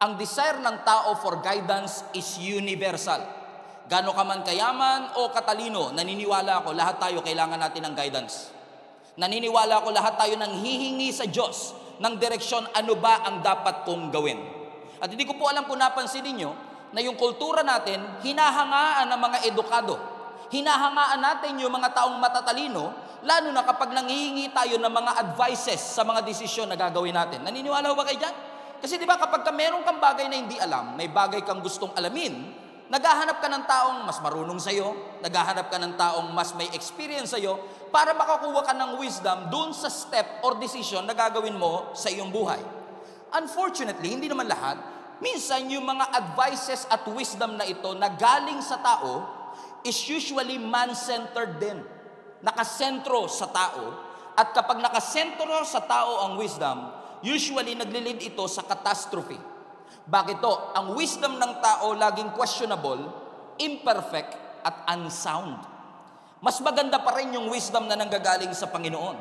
Ang desire ng tao for guidance is universal. Gaano ka man kayaman o katalino, naniniwala ako lahat tayo kailangan natin ng guidance. Naniniwala ako lahat tayo nang hihingi sa Diyos ng direksyon, ano ba ang dapat kong gawin. At hindi ko po alam kung napansin ninyo na yung kultura natin, hinahangaan ng mga edukado. Hinahangaan natin yung mga taong matatalino, lalo na kapag nanghihingi tayo ng mga advices sa mga desisyon na gagawin natin. Naniniwala ba kayo dyan? Kasi di ba kapag meron kang bagay na hindi alam, may bagay kang gustong alamin, naghahanap ka ng taong mas marunong sa'yo, naghahanap ka ng taong mas may experience sa'yo, para makakuha ka ng wisdom dun sa step or decision na gagawin mo sa iyong buhay. Unfortunately, hindi naman lahat. Minsan, yung mga advices at wisdom na ito na galing sa tao is usually man-centered din. Nakasentro sa tao. At kapag nakasentro sa tao ang wisdom, usually naglilid ito sa catastrophe. Bakit to? Ang wisdom ng tao laging questionable, imperfect, at unsound. Mas maganda pa rin yung wisdom na nanggagaling sa Panginoon.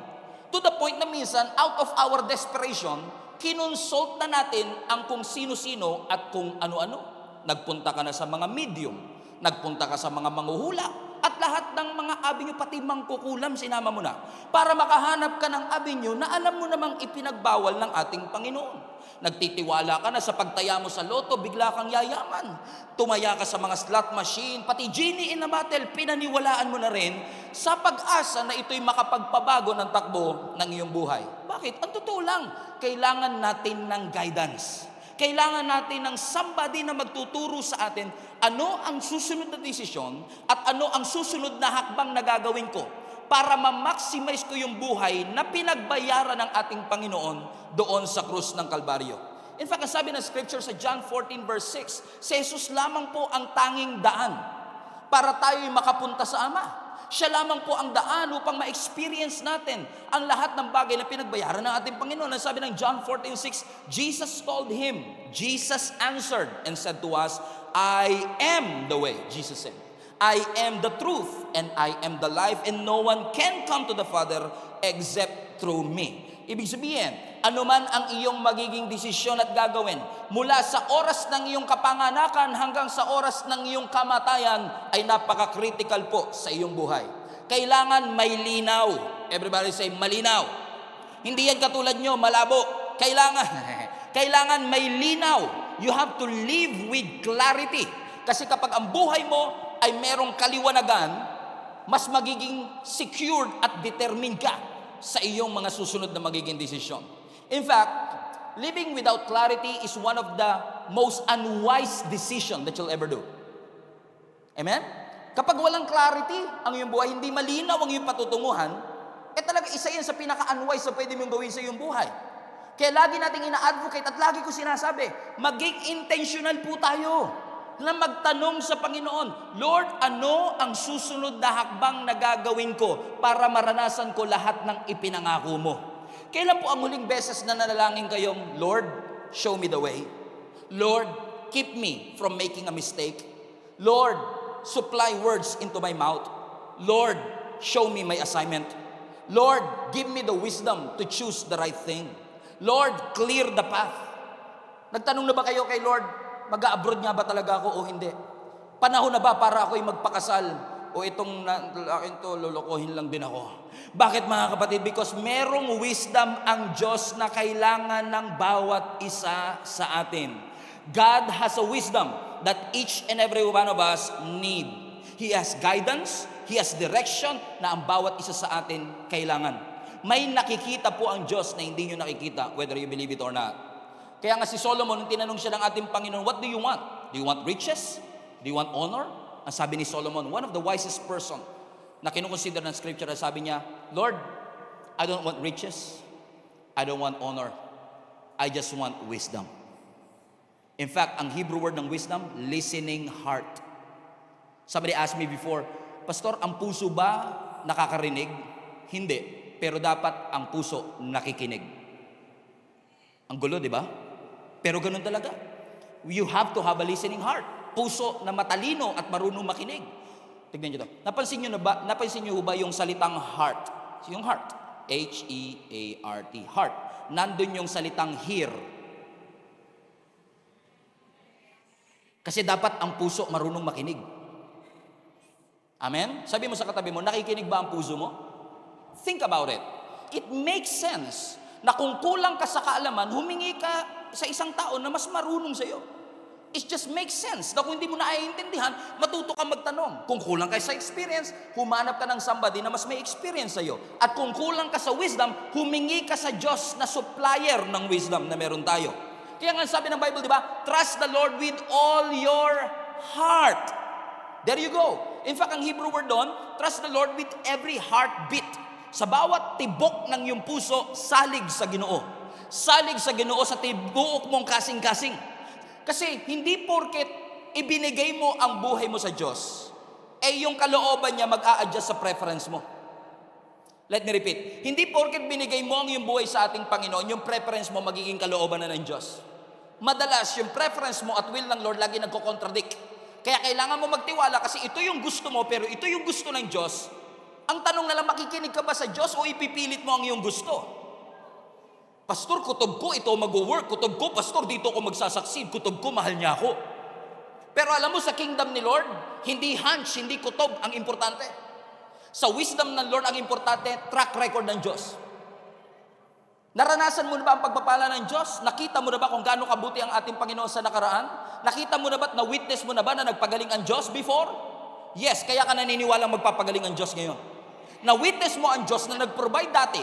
To the point na minsan, out of our desperation, kinonsult na natin ang kung sino-sino at kung ano-ano. Nagpunta ka na sa mga medium, nagpunta ka sa mga manghuhula, at lahat ng mga avenue, pati mangkukulam, sinama mo na. Para makahanap ka ng avenue na alam mo namang ipinagbawal ng ating Panginoon. Nagtitiwala ka na sa pagtaya mo sa loto, bigla kang yayaman. Tumaya ka sa mga slot machine, pati genie in a bottle, pinaniwalaan mo na rin sa pag-asa na ito'y makapagpabago ng takbo ng iyong buhay. Bakit? Ang totoo lang, kailangan natin ng guidance. Kailangan natin ng somebody na magtuturo sa atin ano ang susunod na desisyon at ano ang susunod na hakbang na gagawin ko para ma-maximize ko yung buhay na pinagbayaran ng ating Panginoon doon sa krus ng Kalbaryo. In fact, ang sabi ng scripture sa John 14 verse 6, si Jesus lamang po ang tanging daan para tayo'y makapunta sa Ama. Siya lamang po ang daan upang ma-experience natin ang lahat ng bagay na pinagbayaran ng ating Panginoon. Ang sabi ng John 14:6, Jesus told him, Jesus answered and said to us, I am the way, Jesus said. I am the truth and I am the life and no one can come to the Father except through me. Ibig sabihin, anuman ang iyong magiging desisyon at gagawin, mula sa oras ng iyong kapanganakan hanggang sa oras ng iyong kamatayan, ay napaka-critical po sa iyong buhay. Kailangan may linaw. Everybody say, malinaw. Hindi yan katulad nyo, malabo. Kailangan may linaw. You have to live with clarity. Kasi kapag ang buhay mo ay merong kaliwanagan, mas magiging secured at determined ka sa iyong mga susunod na magiging desisyon. In fact, living without clarity is one of the most unwise decision that you'll ever do. Amen? Kapag walang clarity ang iyong buhay, hindi malinaw ang iyong patutunguhan, talaga isa yan sa pinaka-unwise na pwede mong gawin sa iyong buhay. Kaya lagi nating ina-advocate at lagi ko sinasabi, maging intentional po tayo na magtanong sa Panginoon, Lord, ano ang susunod na hakbang na gagawin ko para maranasan ko lahat ng ipinangako mo? Kailan po ang huling beses na nanalangin kayong, Lord, show me the way. Lord, keep me from making a mistake. Lord, supply words into my mouth. Lord, show me my assignment. Lord, give me the wisdom to choose the right thing. Lord, clear the path. Nagtanong na ba kayo kay Lord, mag-a-abroad nga ba talaga ako o hindi? Panahon na ba para ako'y magpakasal? O itong akin to, lolokohin lang din ako. Bakit mga kapatid? Because merong wisdom ang Diyos na kailangan ng bawat isa sa atin. God has a wisdom that each and every one of us need. He has guidance, He has direction na ang bawat isa sa atin kailangan. May nakikita po ang Diyos na hindi nyo nakikita, whether you believe it or not. Kaya nga si Solomon, tinanong siya ng ating Panginoon, what do you want? Do you want riches? Do you want honor? Ang sabi ni Solomon, one of the wisest person na kinukonsider ng scripture, sabi niya, Lord, I don't want riches. I don't want honor. I just want wisdom. In fact, ang Hebrew word ng wisdom, listening heart. Somebody asked me before, Pastor, ang puso ba nakakarinig? Hindi. Pero dapat ang puso nakikinig. Ang gulo, di ba? Pero ganun talaga. You have to have a listening heart. Puso na matalino at marunong makinig. Tignan nyo ito. Napansin nyo ba yung salitang heart? Yung heart. H-E-A-R-T. Heart. Nandun yung salitang hear. Kasi dapat ang puso marunong makinig. Amen? Sabi mo sa katabi mo, nakikinig ba ang puso mo? Think about it. It makes sense na kung kulang ka sa kaalaman, humingi ka sa isang tao na mas marunong sa iyo. It just makes sense na kung hindi mo naiintindihan, matuto ka magtanong. Kung kulang ka sa experience, humanap ka ng somebody na mas may experience sa iyo. At kung kulang ka sa wisdom, humingi ka sa Diyos na supplier ng wisdom na meron tayo. Kaya nga sabi ng Bible, di ba? Trust the Lord with all your heart. There you go. In fact, ang Hebrew word doon, trust the Lord with every heartbeat. Sa bawat tibok ng iyong puso, salig sa Ginoo. Salig sa Ginoo sa tibuok mong kasing-kasing. Kasi hindi porket ibinigay mo ang buhay mo sa Diyos, yung kalooban niya mag-a-adjust sa preference mo. Let me repeat. Hindi porket binigay mo ang iyong buhay sa ating Panginoon, yung preference mo magiging kalooban na ng Diyos. Madalas, yung preference mo at will ng Lord lagi nagko-contradict. Kaya kailangan mo magtiwala kasi ito yung gusto mo, pero ito yung gusto ng Diyos. Ang tanong na lang, makikinig ka ba sa Diyos o ipipilit mo ang iyong gusto? Pastor, kutob ko, ito mag-work. Kutob ko, pastor, dito ako magsasucceed. Kutob ko, mahal niya ako. Pero alam mo, sa kingdom ni Lord, hindi hunch, hindi kutob ang importante. Sa wisdom ng Lord, ang importante, track record ng Diyos. Naranasan mo na ba ang pagpapala ng Diyos? Nakita mo na ba kung gaano kabuti ang ating Panginoon sa nakaraan? Nakita mo na ba, na-witness mo na ba na nagpagaling ang Diyos before? Yes, kaya ka naniniwala magpapagaling ang Diyos ngayon. Na-witness mo ang Diyos na nag-provide dati,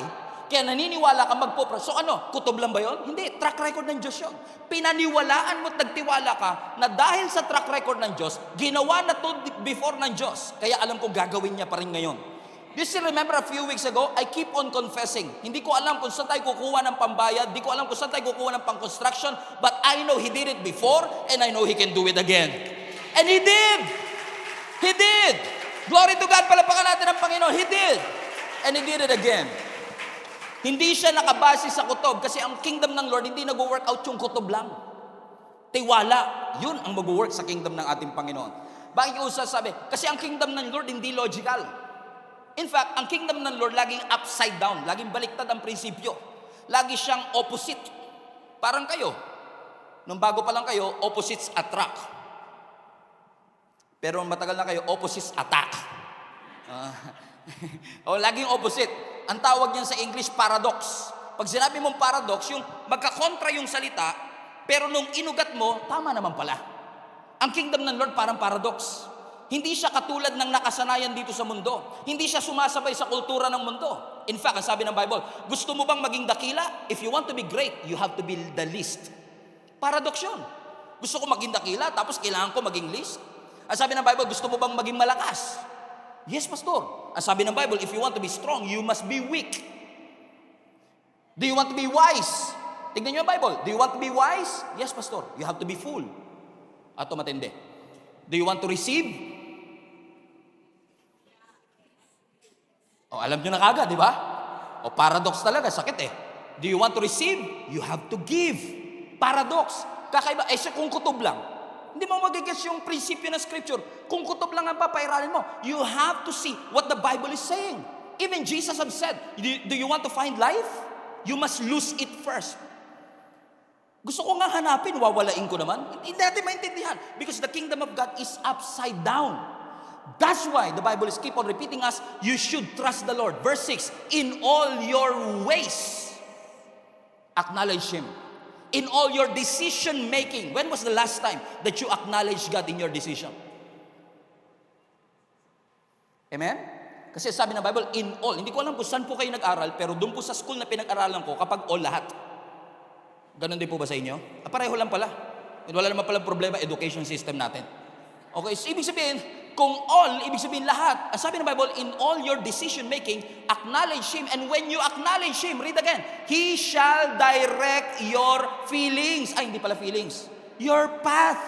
kaya naniniwala ka magpo-provide. So ano, kutob lang ba yun? Hindi, track record ng Diyos yun. Pinaniwalaan mo at nagtiwala ka na dahil sa track record ng Diyos, ginawa na to before ng Diyos. Kaya alam ko gagawin niya pa rin ngayon. You still remember a few weeks ago, I keep on confessing. Hindi ko alam kung saan tayo kukuha ng pambayad, hindi ko alam kung saan tayo kukuha ng pang-construction, but I know He did it before, and I know He can do it again. And He did! He did! Glory to God, palapakan natin ang Panginoon. He did! And He did it again. Hindi siya nakabase sa kutob, kasi ang kingdom ng Lord, hindi nag-work out yung kutob lang. Tiwala, yun ang mag-work sa kingdom ng ating Panginoon. Bakit ko sasabi? Kasi ang kingdom ng Lord, hindi logical. In fact, ang kingdom ng Lord laging upside down, laging baliktad ang prinsipyo. Lagi siyang opposite. Parang kayo. Nung bago pa lang kayo, opposites attract. Pero matagal na kayo, opposites attack. Laging opposite. Ang tawag niyan sa English, paradox. Pag sinabi mong paradox, yung magkakontra yung salita, pero nung inugat mo, tama naman pala. Ang kingdom ng Lord parang paradox. Hindi siya katulad ng nakasanayan dito sa mundo. Hindi siya sumasabay sa kultura ng mundo. In fact, ang sabi ng Bible, gusto mo bang maging dakila? If you want to be great, you have to be the least. Paradox yun. Gusto ko maging dakila, tapos kailangan ko maging least. Ang sabi ng Bible, gusto mo bang maging malakas? Yes, pastor. Ang sabi ng Bible, if you want to be strong, you must be weak. Do you want to be wise? Tignan niyo ang Bible. Do you want to be wise? Yes, pastor. You have to be full. Ato matindi. Do you want to receive? Alam nyo na kagad, di ba? Paradox talaga, sakit eh. Do you want to receive? You have to give. Paradox. Kakaiba. Kung kutob lang, hindi mo magigets yung prinsipyo ng scripture. Kung kutob lang ang papairalin mo, you have to see what the Bible is saying. Even Jesus have said, do you want to find life? You must lose it first. Gusto ko nga hanapin, wawalain ko naman. Hindi natin maintindihan. Because the kingdom of God is upside down. That's why the Bible is keep on repeating us, you should trust the Lord. Verse 6, in all your ways, acknowledge Him. In all your decision making. When was the last time that you acknowledged God in your decision? Amen? Kasi sabi ng Bible, in all. Hindi ko alam kung saan po kayo nag-aral, pero doon po sa school na pinag-aralan ko, kapag all lahat. Ganon din po ba sa inyo? Pareho lang pala. Wala naman palang problema, education system natin. Okay, so ibig sabihin, kung all, ibig sabihin lahat. Ang sabi ng Bible, in all your decision making, acknowledge Him. And when you acknowledge Him, read again, He shall direct your feelings. Ay, hindi pala feelings. Your path.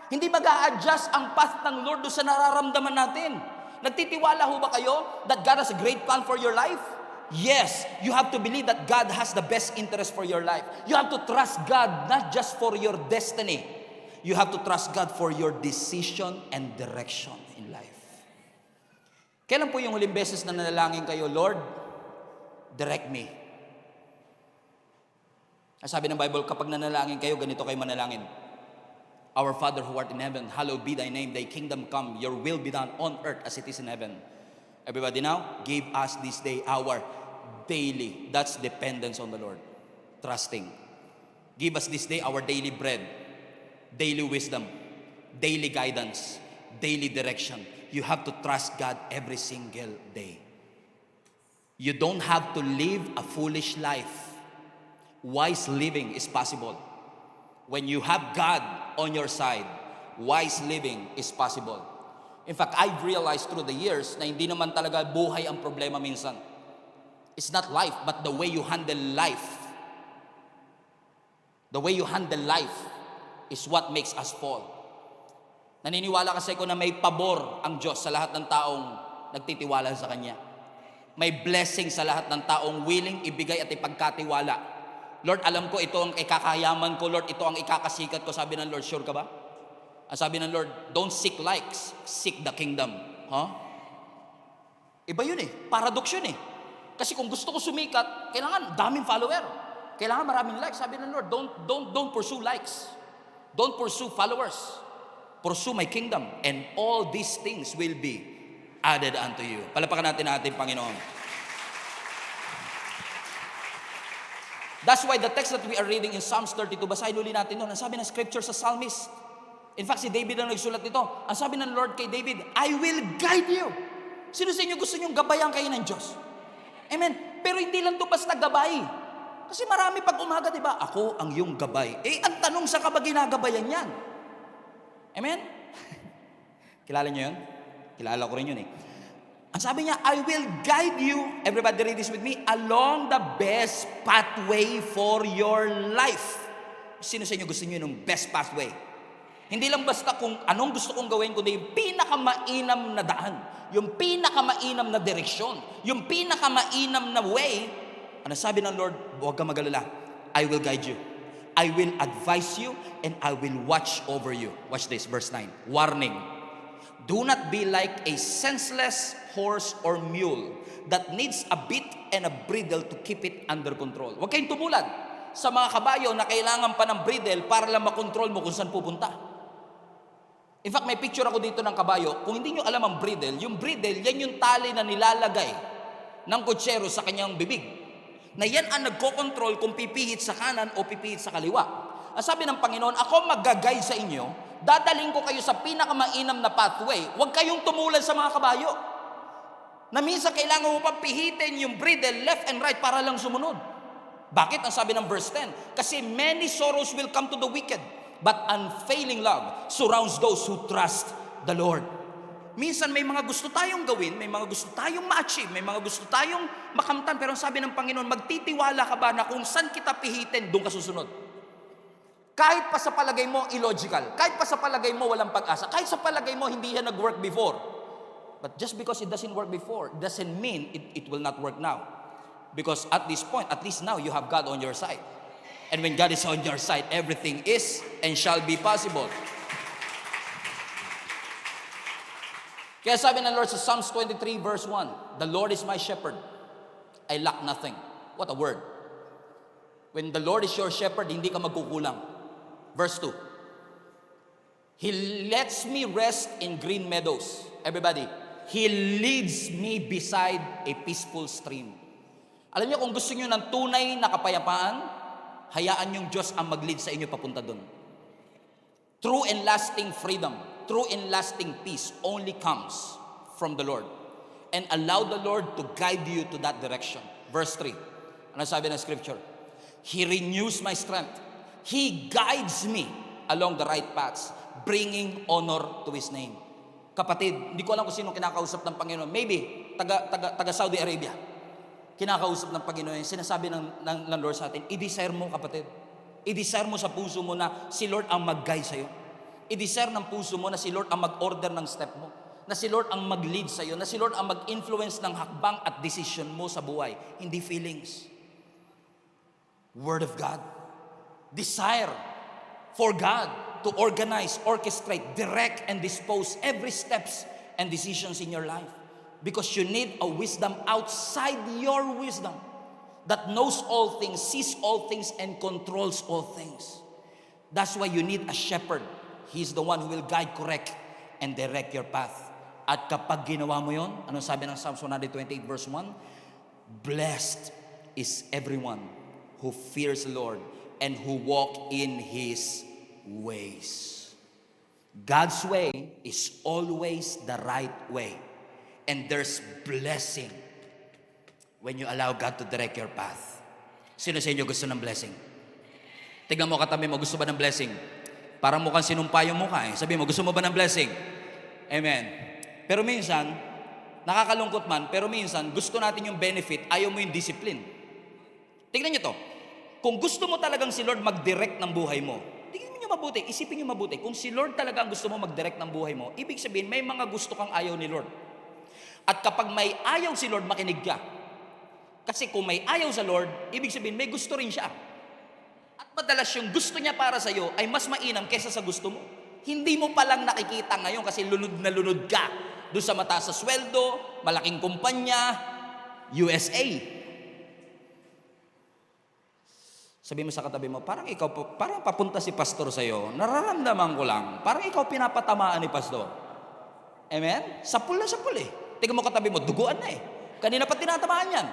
Hindi mag-a-adjust ang path ng Lord doon sa nararamdaman natin. Nagtitiwala ho ba kayo that God has a great plan for your life? Yes, you have to believe that God has the best interest for your life. You have to trust God not just for your destiny. You have to trust God for your decision and direction in life. Kailan po yung huling beses na nanalangin kayo, Lord, direct me? Sabi ng Bible, kapag nanalangin kayo, ganito kayo manalangin. Our Father who art in heaven, hallowed be thy name, thy kingdom come, your will be done on earth as it is in heaven. Everybody now, give us this day our daily, that's dependence on the Lord, trusting. Give us this day our daily bread, daily wisdom, daily guidance, daily direction. You have to trust God every single day. You don't have to live a foolish life. Wise living is possible. When you have God on your side, wise living is possible. In fact, I've realized through the years na hindi naman talaga buhay ang problema minsan. It's not life, but the way you handle life. The way you handle life is what makes us fall. Naniniwala kasi ko na may pabor ang Diyos sa lahat ng taong nagtitiwala sa Kanya. May blessing sa lahat ng taong willing ibigay at ipagkatiwala. Lord, alam ko ito ang ikakayaman ko, Lord, ito ang ikakasikat ko. Sabi ng Lord, sure ka ba? Ang sabi ng Lord, don't seek likes, seek the kingdom. Huh? Iba yun eh. Paradox yun eh. Kasi kung gusto ko sumikat, kailangan daming follower. Kailangan maraming likes. Sabi ng Lord, don't pursue likes. Don't pursue followers. Pursue my kingdom. And all these things will be added unto you. Palapakan natin ang ating Panginoon. That's why the text that we are reading in Psalms 32, basahin ulit natin doon. Ang sabi ng scripture sa psalmist. In fact, si David ang nagsulat nito. Ang sabi ng Lord kay David, I will guide you. Sino sa inyo gusto nyong gabayan kayo ng Diyos? Amen. Pero hindi lang ito basta gabay. Kasi marami pag umaga, di ba? Ako ang iyong gabay. Ang tanong, sa ka ba ginagabayan yan? Amen? Kilala niyo yun? Kilala ko rin yun eh. Ang sabi niya, I will guide you, everybody read this with me, along the best pathway for your life. Sino sa inyo gusto niyo ng best pathway? Hindi lang basta kung anong gusto kong gawin, kundi yung pinakamainam na daan, yung pinakamainam na direksyon, yung pinakamainam na way. Ano sabi ng Lord? Huwag ka mag-alala. I will guide you. I will advise you and I will watch over you. Watch this, verse 9. Warning. Do not be like a senseless horse or mule that needs a bit and a bridle to keep it under control. Huwag kayong tumulad sa mga kabayo na kailangan pa ng bridle para lang makontrol mo kung saan pupunta. In fact, may picture ako dito ng kabayo. Kung hindi nyo alam ang bridle, yan yung tali na nilalagay ng kutsero sa kanyang bibig. Na yan ang nagko-control kung pipihit sa kanan o pipihit sa kaliwa. Ang sabi ng Panginoon, ako mag-guide sa inyo, dadaling ko kayo sa pinakamainam na pathway. Huwag kayong tumulad sa mga kabayo. Na minsan kailangan mo pang pihitin yung bridle left and right para lang sumunod. Bakit? Ang sabi ng verse 10, kasi many sorrows will come to the wicked, but unfailing love surrounds those who trust the Lord. Minsan may mga gusto tayong gawin, may mga gusto tayong ma-achieve, may mga gusto tayong makamtan, pero ang sabi ng Panginoon, magtitiwala ka ba na kung saan kita pihitin, doon ka susunod? Kahit pa sa palagay mo illogical, kahit pa sa palagay mo walang pag-asa, kahit sa palagay mo hindi yan nag-work before. But just because it doesn't work before, doesn't mean it will not work now. Because at this point, at least now, you have God on your side. And when God is on your side, everything is and shall be possible. Kaya sabi ng Lord sa Psalms 23 verse 1, the Lord is my shepherd, I lack nothing. What a word. When the Lord is your shepherd, hindi ka magkukulang. Verse 2, He lets me rest in green meadows. Everybody, He leads me beside a peaceful stream. Alam niyo, kung gusto niyo ng tunay na kapayapaan, hayaan yung Diyos ang mag-lead sa inyo papunta doon. True and lasting freedom, true and lasting peace only comes from the Lord. And allow the Lord to guide you to that direction. Verse 3, ano sabi ng scripture? He renews my strength. He guides me along the right paths, bringing honor to His name. Kapatid, hindi ko alam kung sino kinakausap ng Panginoon. Maybe, taga Saudi Arabia. Kinakausap ng Panginoon. Sinasabi ng Lord sa atin, i-desire mo, kapatid. I-desire mo sa puso mo na si Lord ang mag-guide sa'yo. I-desire ng puso mo na si Lord ang mag-order ng step mo. Na si Lord ang mag-lead sa'yo. Na si Lord ang mag-influence ng hakbang at decision mo sa buhay. Hindi feelings. Word of God. Desire for God to organize, orchestrate, direct, and dispose every steps and decisions in your life. Because you need a wisdom outside your wisdom that knows all things, sees all things, and controls all things. That's why you need a shepherd He's the one who will guide, correct, and direct your path. At kapag ginawa mo yon, anong sabi ng Psalms 128 verse 1? Blessed is everyone who fears the Lord and who walk in His ways. God's way is always the right way. And there's blessing when you allow God to direct your path. Sino sa inyo gusto ng blessing? Tignan mo katabi mo, gusto ba ng blessing? Parang mukhang sinumpa yung mukha eh. Sabi mo, gusto mo ba ng blessing? Amen. Pero minsan, nakakalungkot man, pero minsan, gusto natin yung benefit, ayaw mo yung discipline. Tignan nyo to. Kung gusto mo talagang si Lord mag-direct ng buhay mo, tignan nyo mabuti, isipin nyo mabuti. Kung si Lord talaga ang gusto mo mag-direct ng buhay mo, ibig sabihin, may mga gusto kang ayaw ni Lord. At kapag may ayaw si Lord, makinig ka. Kasi kung may ayaw sa Lord, ibig sabihin, may gusto rin siya. At madalas yung gusto niya para sa'yo ay mas mainam kaysa sa gusto mo. Hindi mo palang nakikita ngayon kasi lunod na lunod ka doon sa mataas sa sweldo, malaking kumpanya, USA. Sabi mo sa katabi mo, parang papunta si pastor sa'yo, nararamdaman ko lang, parang ikaw pinapatamaan ni pastor. Amen? Sapul na sapul eh. Tingnan mo katabi mo, duguan na eh. Kanina pa tinatamaan yan.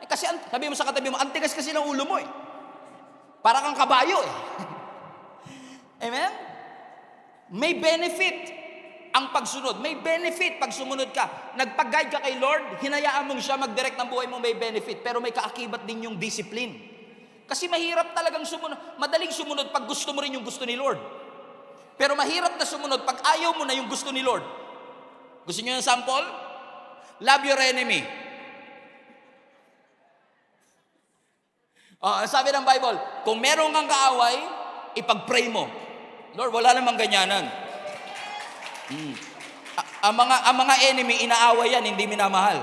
Kasi sabi mo sa katabi mo, antigas kasi ng ulo mo eh. Para kang kabayo eh. Amen? May benefit ang pagsunod. May benefit pag sumunod ka. Nagpag-guide ka kay Lord, hinayaan mong siya mag-direct ng buhay mo, may benefit. Pero may kaakibat din yung discipline. Kasi mahirap talagang sumunod. Madaling sumunod pag gusto mo rin yung gusto ni Lord. Pero mahirap na sumunod pag ayaw mo na yung gusto ni Lord. Gusto niyo ng sample? Love your enemy. Sabi ng Bible, kung meron kang kaaway, ipag-pray mo. Lord, wala namang ganyanan. Ang mga enemy, inaaway yan, hindi minamahal.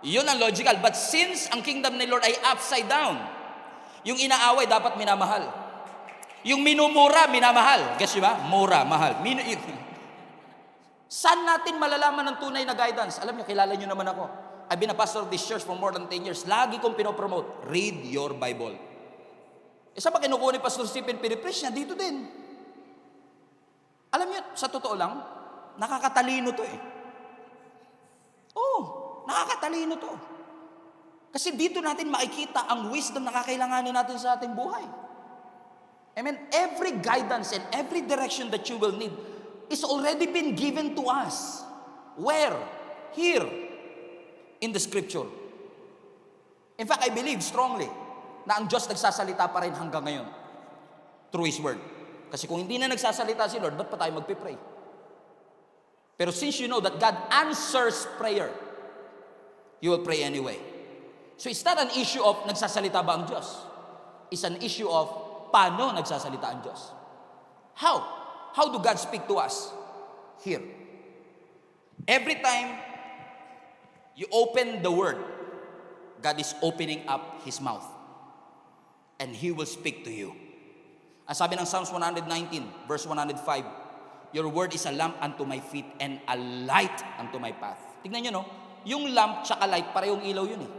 Yun ang logical. But since ang kingdom ni Lord ay upside down, yung inaaway dapat minamahal. Yung minumura, minamahal. Guess ba? Mura, mahal. Saan natin malalaman ng tunay na guidance? Alam niyo, kilala niyo naman ako. I've been a pastor of this church for more than 10 years. Lagi kong pinopromote, read your Bible. Isa pa kinukuha ni Pastor Stephen pinipreach niya, dito din. Alam niyo, sa totoo lang, nakakatalino to eh. Nakakatalino to. Kasi dito natin makikita ang wisdom na kakailanganin natin sa ating buhay. Amen. Every guidance and every direction that you will need is already been given to us. Where? Here. In the scripture. In fact, I believe strongly na ang Diyos nagsasalita pa rin hanggang ngayon through His Word. Kasi kung hindi na nagsasalita si Lord, ba't pa tayo magpipray? Pero since you know that God answers prayer, you will pray anyway. So it's not an issue of nagsasalita ba ang Diyos? It's an issue of paano nagsasalita ang Diyos. How? How do God speak to us? Here. Every time you open the Word, God is opening up His mouth. And He will speak to you. Ang sabi ng Psalms 119, verse 105, your word is a lamp unto my feet and a light unto my path. Tignan nyo, no? Yung lamp tsaka light, parehong ilaw yun eh.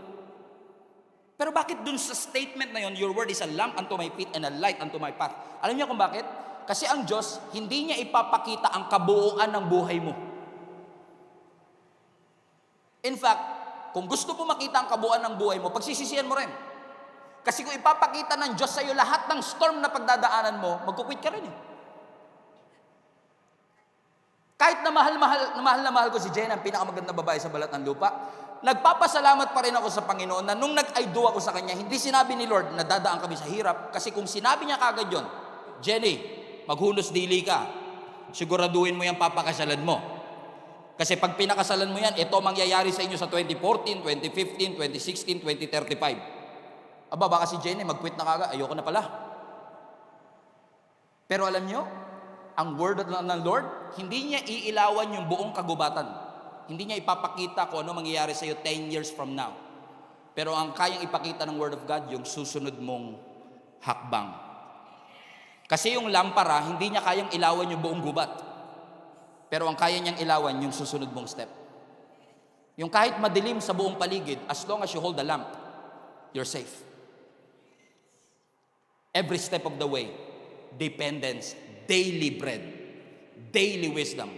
Pero bakit dun sa statement na yun, your word is a lamp unto my feet and a light unto my path? Alam niyo kung bakit? Kasi ang Diyos, hindi niya ipapakita ang kabuuan ng buhay mo. In fact, kung gusto mo makita ang kabuuan ng buhay mo, pagsisisihan mo rin. Kasi kung ipapakita ng Diyos sa iyo lahat ng storm na pagdadaanan mo, magkukwit ka rin eh. Kahit na mahal ko si Jen, ang pinakamaganda babae sa balat ng lupa, nagpapasalamat pa rin ako sa Panginoon na nung nag-I-do ako sa Kanya, hindi sinabi ni Lord na dadaan kami sa hirap. Kasi kung sinabi niya kagad yun, Jenny, maghunos dili ka. Siguraduhin mo yung papakasalan mo. Kasi pag pinakasalan mo yan, ito mangyayari sa inyo sa 2014, 2015, 2016, 2035. Aba, baka si Jenny mag-quit na kagad. Ayoko na pala. Pero alam nyo, ang word ng Lord, hindi niya iilawan yung buong kagubatan. Hindi niya ipapakita kung ano mangyayari sa iyo 10 years from now. Pero ang kayang ipakita ng Word of God, yung susunod mong hakbang. Kasi yung lampara, hindi niya kayang ilawan yung buong gubat. Pero ang kaya niyang ilawan yung susunod mong step. Yung kahit madilim sa buong paligid, as long as you hold the lamp, you're safe. Every step of the way, daily bread, daily wisdom,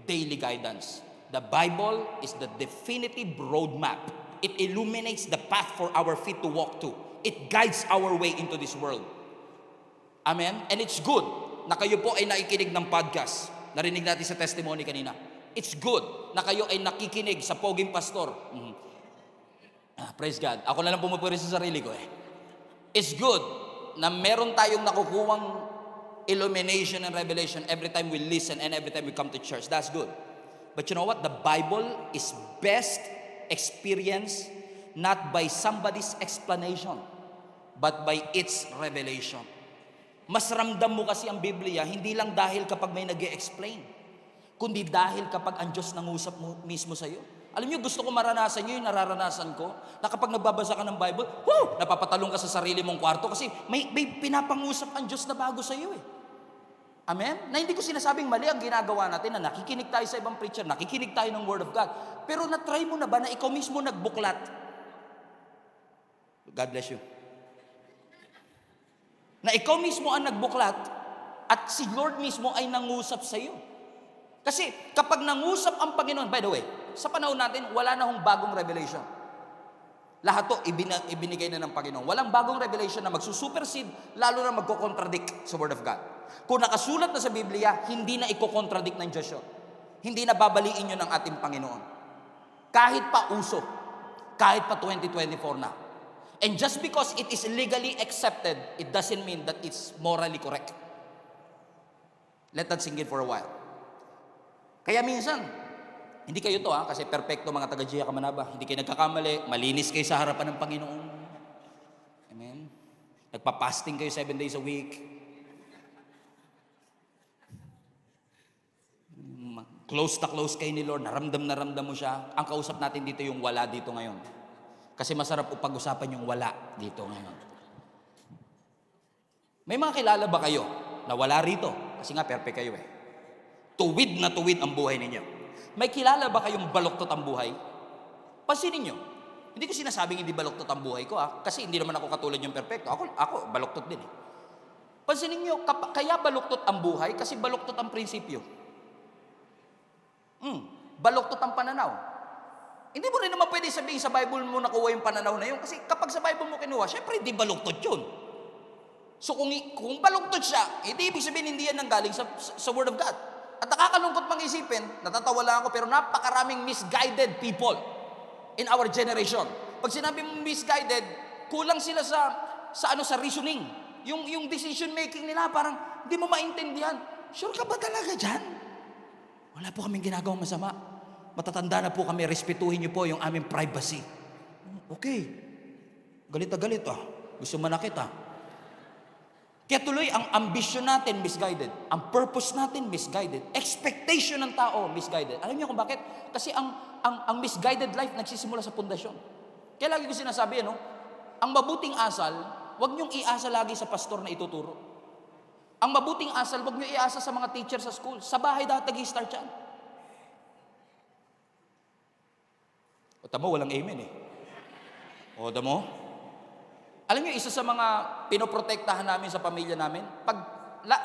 daily guidance. The Bible is the definitive roadmap. It illuminates the path for our feet to walk to. It guides our way into this world. Amen? And it's good na kayo po ay nakikinig ng podcast. Narinig natin sa testimony kanina. It's good na kayo ay nakikinig sa poging pastor. Praise God. Ako na lang pumupuri sa sarili ko eh. It's good na meron tayong nakukuhang illumination and revelation every time we listen and every time we come to church. That's good. But you know what? The Bible is best experienced not by somebody's explanation, but by its revelation. Mas ramdam mo kasi ang Biblia, hindi lang dahil kapag may nag-e-explain, kundi dahil kapag ang Diyos nangusap mo mismo sa iyo. Alam niyo, gusto ko maranasan niyo yung nararanasan ko, na kapag nagbabasa ka ng Bible, napapatalong ka sa sarili mong kwarto kasi may pinapangusap ang Diyos na bago sa iyo eh. Amen? Na hindi ko sinasabing mali ang ginagawa natin, na nakikinig tayo sa ibang preacher, nakikinig tayo ng Word of God. Pero na-try mo na ba na ikaw mismo nagbuklat? God bless you. Na ikaw mismo ang nagbuklat at si Lord mismo ay nangusap sa iyo. Kasi kapag nangusap ang Panginoon, by the way, sa panahon natin, wala na hong bagong revelation. Lahat to ibinigay na ng Panginoon. Walang bagong revelation na magsusupersede, lalo na magkocontradict sa Word of God. Kung nakasulat na sa Biblia, hindi na iko-contradict ng Diyos yun. Hindi na babaliin yun ng ating Panginoon. Kahit pa uso, kahit pa 2024 na. And just because it is legally accepted, it doesn't mean that it's morally correct. Let that sink in for a while. Kaya minsan, hindi kayo to kasi perfecto mga taga-Gia Kamanaba. Hindi kayo nagkakamali, malinis kayo sa harapan ng Panginoon. Amen? Nagpa-fasting kayo 7 days a week. Close na close kayo ni Lord, naramdam mo siya. Ang kausap natin dito yung wala dito ngayon. Kasi masarap po pag-usapan yung wala dito ngayon. May mga kilala ba kayo na wala rito? Kasi nga perfect kayo eh. Tuwid na tuwid ang buhay ninyo. May kilala ba kayong baluktot ang buhay? Pansinin nyo. Hindi ko sinasabing hindi baluktot ang buhay ko kasi hindi naman ako katulad yung perfecto. Ako baluktot din eh. Pansinin nyo, kaya baluktot ang buhay kasi baluktot ang prinsipyo. Baluktot ang pananaw. Hindi mo rin naman pwede sabihin sa Bible mo nakuha yung pananaw na yun kasi kapag sa Bible mo kinuha, syempre hindi baluktot yun. So kung baluktot siya, hindi ibig sabihin hindi yan nanggaling sa Word of God. At nakakalungkot mang isipin, natatawa lang ako, pero napakaraming misguided people in our generation. Pag sinabi mong misguided, kulang sila sa reasoning. Yung decision making nila, parang hindi mo maintindihan. Sure ka ba talaga dyan? Wala po kaming ginagawang masama. Matatanda na po kami, respetuhin niyo po yung aming privacy. Okay. Galit na galit Gusto manakit Kaya tuloy, ang ambisyon natin misguided. Ang purpose natin misguided. Expectation ng tao misguided. Alam niyo kung bakit? Kasi ang misguided life nagsisimula sa pundasyon. Kaya lagi ko sinasabi, ang mabuting asal, huwag niyong iasa lagi sa pastor na ituturo. Ang mabuting asal, huwag niyo iasa sa mga teacher sa school. Sa bahay dapat nag-i-start yan. O tamo, walang amen O tamo? Alam niyo, isa sa mga pinoprotektahan namin sa pamilya namin,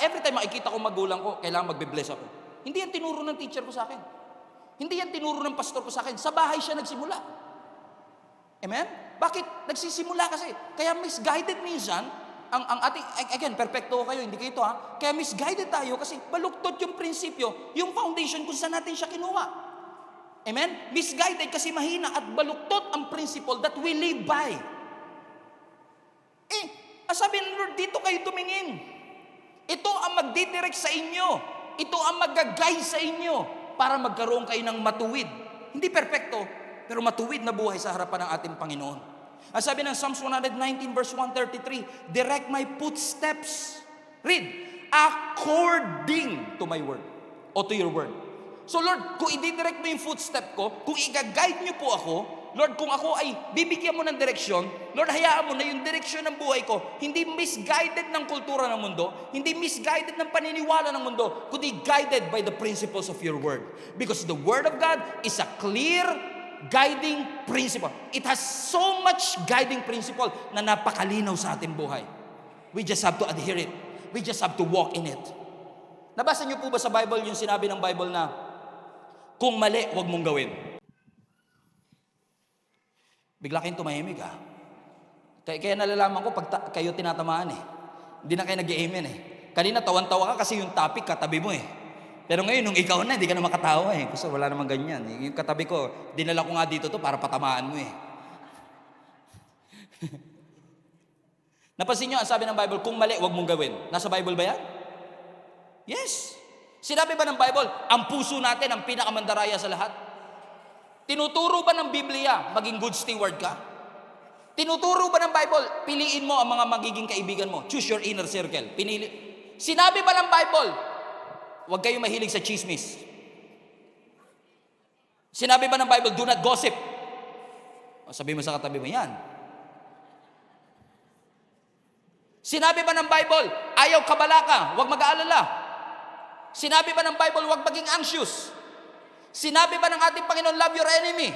every time makikita ko magulang ko, kailangan magbe-bless ako. Hindi yan tinuro ng teacher ko sa akin. Hindi yan tinuro ng pastor ko sa akin. Sa bahay siya nagsimula. Amen? Bakit? Nagsisimula kasi. Kaya misguided minsan, ang ating, again, perfecto kayo, hindi kayo ito Kaya misguided tayo kasi baluktot yung prinsipyo, yung foundation kung saan natin siya kinuha. Amen? Misguided kasi mahina at baluktot ang principle that we live by. Sabi ng Lord, dito kayo tumingin. Ito ang magdidirect sa inyo. Ito ang mag-guide sa inyo para magkaroon kayo ng matuwid. Hindi perfecto, pero matuwid na buhay sa harapan ng ating Panginoon. Sabi ng Psalms 119 verse 133, direct my footsteps. Read, according to my word. O to your word. So Lord, kung i-direct mo yung footstep ko, kung i-guide niyo po ako, Lord, kung ako ay bibigyan mo ng direksyon, Lord, hayaan mo na yung direksyon ng buhay ko, hindi misguided ng kultura ng mundo, hindi misguided ng paniniwala ng mundo, kundi guided by the principles of your word. Because the word of God is a clear guiding principle. It has so much guiding principle na napakalinaw sa ating buhay. We just have to adhere it. We just have to walk in it. Nabasa niyo po ba sa Bible yung sinabi ng Bible na, kung mali, huwag mong gawin? Bigla kayong tumahimik Kaya nalalaman ko pag kayo tinatamaan Hindi na kayo nag-i-amen Kanina tawan-tawa ka kasi yung topic katabi mo Pero ngayon, nung ikaw na, hindi ka na makatawa Kasi wala namang ganyan Yung katabi ko, dinala ko nga dito to para patamaan mo Napansin nyo, ang sabi ng Bible, kung mali, huwag mong gawin. Nasa Bible ba yan? Yes. Sinabi ba ng Bible, ang puso natin ang pinakamandaraya sa lahat? Tinuturo ba ng Biblia, maging good steward ka? Tinuturo ba ng Bible, piliin mo ang mga magiging kaibigan mo? Choose your inner circle. Sinabi ba ng Bible, huwag kayong mahilig sa chismis? Sinabi ba ng Bible, do not gossip? Sabi mo sa katabi mo, yan. Sinabi ba ng Bible, ayaw kabala ka, huwag mag-aalala? Sinabi ba ng Bible, huwag maging anxious? Sinabi ba ng ating Panginoon, love your enemy?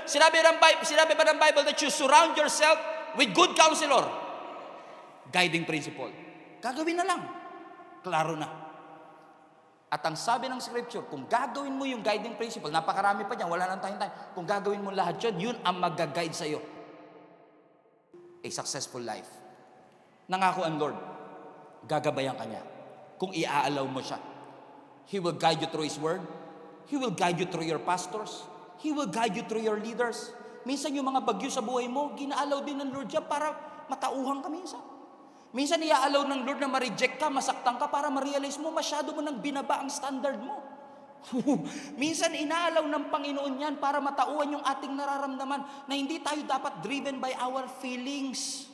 Sinabi ba ng Bible that you surround yourself with good counselor? Guiding principle. Gagawin na lang. Klaro na. At ang sabi ng scripture, kung gagawin mo yung guiding principle, napakarami pa dyan, wala nang time. Kung gagawin mo lahat yun, yun ang mag-guide sa'yo. A successful life. Nangako ang Lord, gagabayan ka niya. Kung i-allow mo siya. He will guide you through His Word. He will guide you through your pastors. He will guide you through your leaders. Minsan yung mga bagyo sa buhay mo, ginaalaw din ng Lord dyan para matauhan ka minsan. Minsan iaalaw ng Lord na ma-reject ka, masaktan ka para ma-realize mo, masyado mo nang binaba ang standard mo. Minsan inaalaw ng Panginoon yan para matauhan yung ating nararamdaman na hindi tayo dapat driven by our feelings.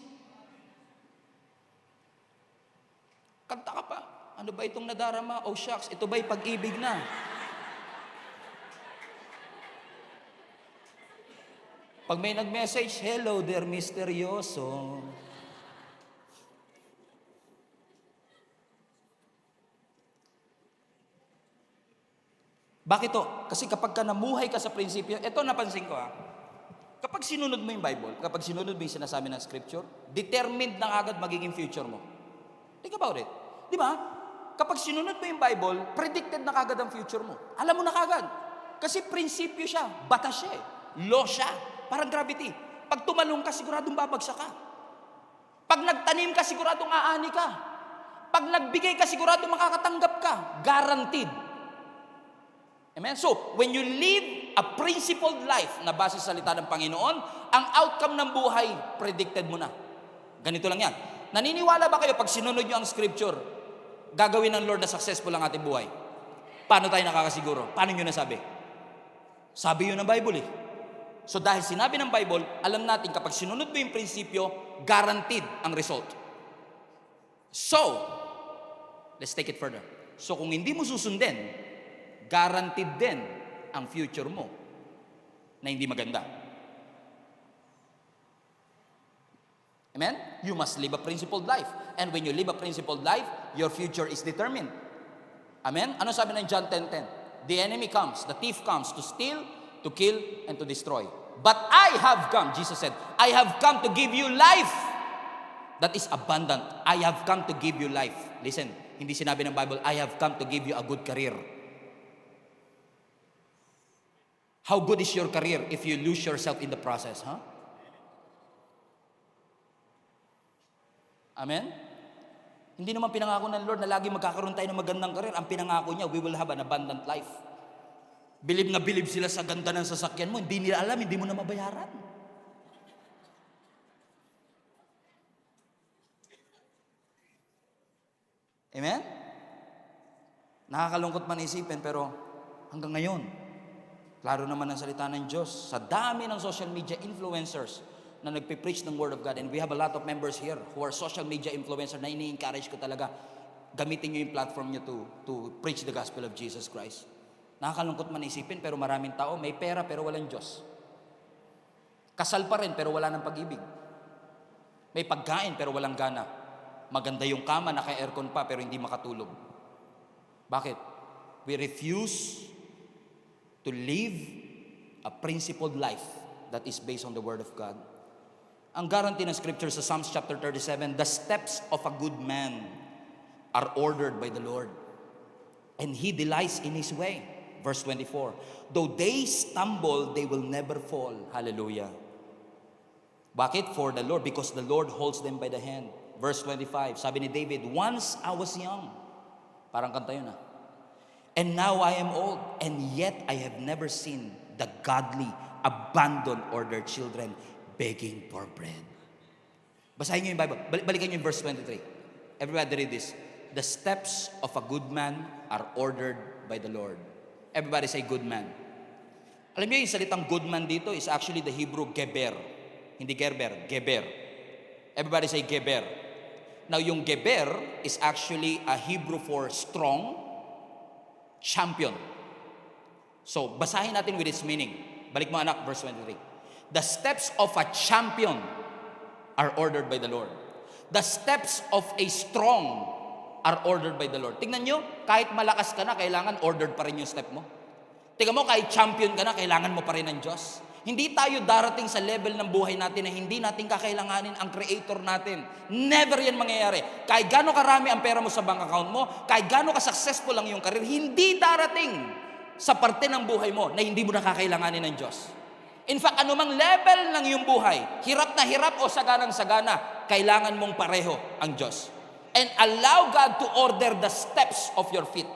Kanta ka pa. Ano ba itong nadarama? Oh shucks, ito ba'y pag-ibig na? Pag may nag-message, hello there, misteryoso. Bakit to? Kasi kapag ka namuhay ka sa prinsipyo, ito napansin ko kapag sinunod mo yung Bible, kapag sinunod mo yung sinasabi ng Scripture, determined na agad magiging future mo. Think about it. Di ba? Kapag sinunod mo yung Bible, predicted na kagad ang future mo. Alam mo na kagad. Kasi prinsipyo siya, batas siya law siya, parang gravity. Pag tumalong ka, siguradong babagsak ka. Pag nagtanim ka, siguradong aani ka. Pag nagbigay ka, siguradong makakatanggap ka. Guaranteed. Amen? So, when you live a principled life na base sa salita ng Panginoon, ang outcome ng buhay, predicted mo na. Ganito lang yan. Naniniwala ba kayo pag sinunod nyo ang scripture, gagawin ng Lord na successful ang ating buhay? Paano tayo nakakasiguro? Paano nyo nasabi? Sabi yun ng Bible So dahil sinabi ng Bible, alam natin kapag sinunod mo yung prinsipyo, guaranteed ang result. So, let's take it further. So kung hindi mo susundin, guaranteed din ang future mo na hindi maganda. Amen? You must live a principled life. And when you live a principled life, your future is determined. Amen? Ano sabi ng John 10:10? The enemy comes, the thief comes to steal, to kill, and to destroy. But I have come, Jesus said, I have come to give you life that is abundant. I have come to give you life. Listen, hindi sinabi ng Bible, I have come to give you a good career. How good is your career if you lose yourself in the process, Amen? Hindi naman pinangako ng Lord na lagi magkakaroon tayo ng magandang career. Ang pinangako niya, we will have an abundant life. Bilib na bilib sila sa ganda ng sasakyan mo. Hindi nila alam, hindi mo na mabayaran. Amen? Nakakalungkot man isipin, pero hanggang ngayon, klaro naman ang salita ng Diyos. Sa dami ng social media influencers na nagpipreach ng Word of God, and we have a lot of members here who are social media influencers na ini-encourage ko talaga, gamitin nyo yung platform nyo to preach the gospel of Jesus Christ. Nakakalungkot man isipin, pero maraming tao, may pera pero walang Diyos. Kasal pa rin pero wala ng pag-ibig. May pagkain pero walang gana. Maganda yung kama, naka-aircon pa pero hindi makatulog. Bakit? We refuse to live a principled life that is based on the Word of God. Ang guarantee ng scripture sa Psalms chapter 37, the steps of a good man are ordered by the Lord, and He delights in His way. Verse 24, though they stumble, they will never fall. Hallelujah. Bakit? For the Lord, because the Lord holds them by the hand. Verse 25, sabi ni David, once I was young. Parang kanta yun and now I am old, and yet I have never seen the godly abandon or their children begging for bread. Basahin niyo yung Bible. Balikan niyo yung verse 23. Everybody read this. The steps of a good man are ordered by the Lord. Everybody say good man. Alam niyo yung salitang good man dito is actually the Hebrew geber. Hindi gerber, geber. Everybody say geber. Now yung geber is actually a Hebrew for strong, champion. So basahin natin with its meaning. Balik mo anak, verse 23. The steps of a champion are ordered by the Lord. The steps of a strong are ordered by the Lord. Tingnan nyo, kahit malakas ka na, kailangan ordered pa rin yung step mo. Tingnan mo, kahit champion ka na, kailangan mo pa rin ng Diyos. Hindi tayo darating sa level ng buhay natin na hindi natin kakailanganin ang Creator natin. Never yan mangyayari. Kahit gaano karami ang pera mo sa bank account mo, kahit gaano ka-successful ang iyong career, hindi darating sa parte ng buhay mo na hindi mo nakakailanganin ng Diyos. In fact, anumang level ng iyong buhay, hirap na hirap o saganang-sagana, kailangan mong pareho ang Diyos. And allow God to order the steps of your feet.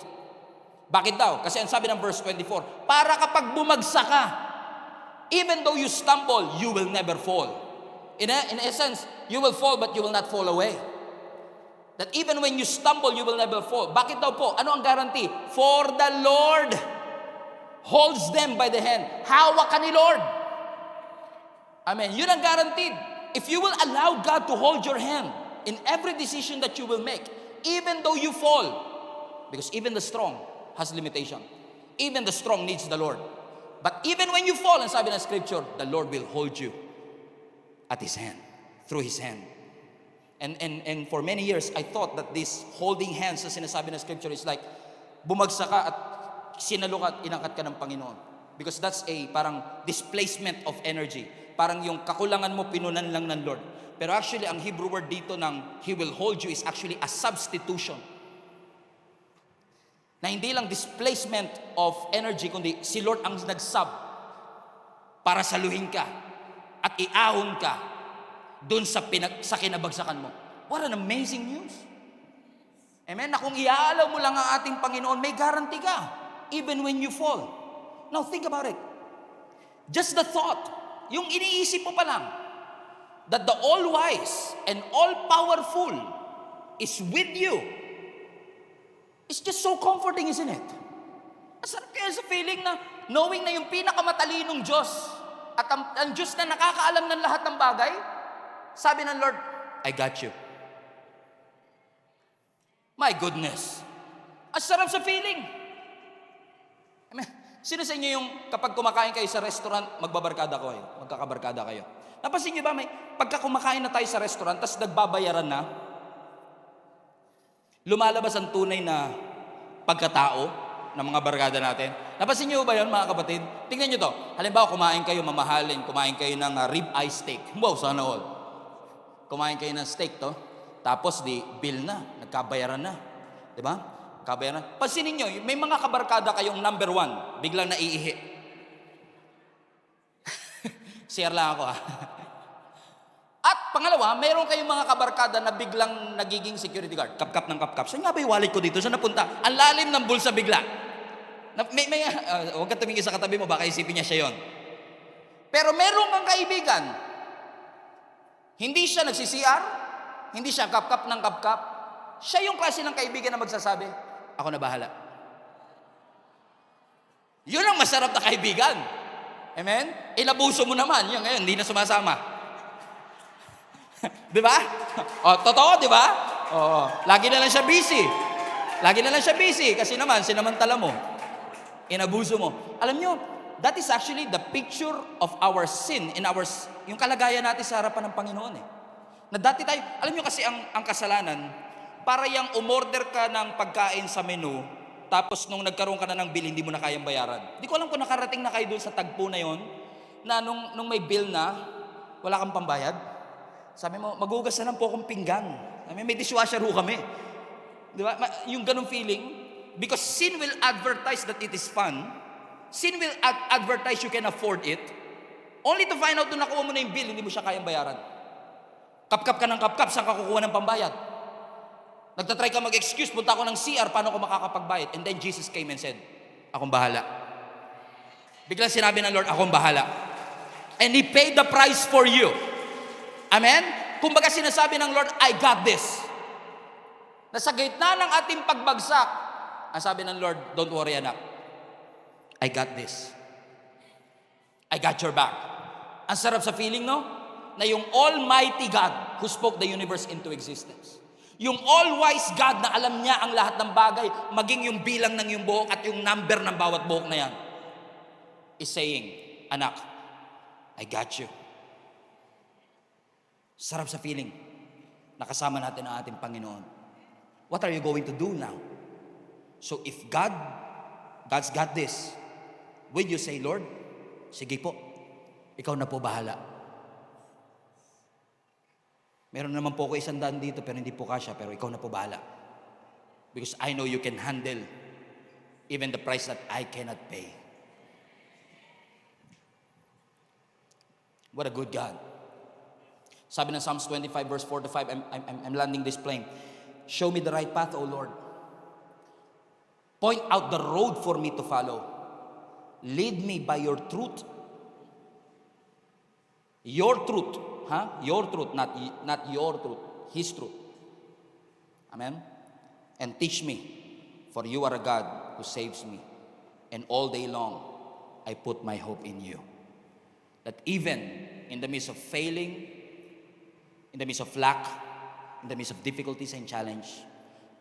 Bakit daw? Kasi ang sabi ng verse 24, para kapag bumagsak ka, even though you stumble, you will never fall. In essence, you will fall but you will not fall away. That even when you stumble, you will never fall. Bakit daw po? Ano ang guarantee? For the Lord holds them by the hand. Hawak ka ni Lord. Amen. Yun ang guaranteed. If you will allow God to hold your hand in every decision that you will make, even though you fall, because even the strong has limitation. Even the strong needs the Lord. But even when you fall, and sabi ng scripture, the Lord will hold you at His hand, through His hand. And for many years, I thought that this holding hands sa sinasabi ng scripture is like, bumagsak ka at sinalo ka at inangkat ka ng Panginoon. Because that's a parang displacement of energy. Parang yung kakulangan mo, pinunan lang ng Lord. Pero actually, ang Hebrew word dito ng He will hold you is actually a substitution. Na hindi lang displacement of energy, kundi si Lord ang nag-sub para saluhin ka at iahon ka dun sa kinabagsakan mo. What an amazing news. Amen? Na kung iaalaw mo lang ang ating Panginoon, may guarantee ka, even when you fall. Now think about it. Just the thought, yung iniisip mo pa lang, that the all-wise and all-powerful is with you. It's just so comforting, isn't it? Masarap kaya sa feeling na knowing na yung pinakamatalinong Diyos at ang Diyos na nakakaalam ng lahat ng bagay, sabi ng Lord, I got you. My goodness. Ang sarap sa feeling. Amen. Sino sa inyo yung kapag kumakain kayo sa restaurant, magkakabarkada kayo? Napansin niyo ba, pagka kumakain na tayo sa restaurant, tas nagbabayaran na, lumalabas ang tunay na pagkatao ng mga barkada natin. Napansin niyo ba yun, mga kapatid? Tingnan niyo to. Halimbawa, kumain kayo kumain kayo ng rib eye steak. Wow, sana all. Kumain kayo ng steak to. Tapos bill na, nagkabayaran na. Di ba? Kabayaran na. Pansinin niyo, may mga kabarkada kayong number 1, biglang naiihi. Share lang ako At pangalawa, mayroon kayong mga kabarkada na biglang nagiging security guard. Kap-kap ng kap-kap. Saan nga ba yung wallet ko dito? Saan napunta? Ang lalim ng bulsa bigla. Huwag ka tumingin sa katabi mo, baka isipin niya siya yon. Pero meron kang kaibigan. Hindi siya nagsi-CR, hindi siya kap-kap ng kap-kap. Siya yung klase ng kaibigan na magsasabi, ako na bahala. Yun ang masarap na kaibigan. Amen? Inabuso mo naman. Yung ngayon, hindi na sumasama. Di ba? Totoo, di ba? Lagi na lang siya busy. Kasi naman, sinamantala mo. Inabuso mo. Alam nyo, that is actually the picture of our sin yung kalagayan natin sa harapan ng Panginoon Na dati tayo, alam nyo kasi ang kasalanan, para yung umorder ka ng pagkain sa menu, tapos nung nagkaroon ka na ng bill, hindi mo na kayang bayaran. Di ko alam kung nakarating na kayo doon sa tagpo na yon, na nung may bill na, wala kang pambayad. Sabi mo, magugas na lang po akong pinggan. May dishwasher ho kami. Di ba? Yung ganong feeling. Because sin will advertise that it is fun. Sin will advertise you can afford it. Only to find out na nakuha mo na yung bill, hindi mo siya kayang bayaran. Kapkap ka ng kapkap, saan ka kukuha ng pambayad? Nagtatry ka mag-excuse, punta ako ng CR, paano ko makakapagbayad? And then Jesus came and said, akong bahala. Biglang sinabi ng Lord, akong bahala. And He paid the price for you. Amen? Kumbaga sinasabi ng Lord, I got this. Nasa gitna ng ating pagbagsak, ang sabi ng Lord, don't worry anak. I got this. I got your back. Ang sarap sa feeling, no? Na yung Almighty God who spoke the universe into existence. Yung all-wise God na alam niya ang lahat ng bagay, maging yung bilang ng yung buhok at yung number ng bawat buhok na yan, is saying, anak, I got you. Sarap sa feeling. Nakasama natin ang ating Panginoon. What are you going to do now? So if God's got this, will you say, Lord, sige po, ikaw na po bahala. Meron naman po ako 100 dito, pero hindi po kasya, pero ikaw na po bahala. Because I know you can handle even the price that I cannot pay. What a good God. Sabi ng Psalms 25 verse 4 to 5, I'm landing this plane. Show me the right path, O Lord. Point out the road for me to follow. Lead me by your truth. Your truth. Your truth, not your truth. His truth. Amen? And teach me, for you are a God who saves me. And all day long, I put my hope in you. That even in the midst of failing, in the midst of lack, in the midst of difficulties and challenge,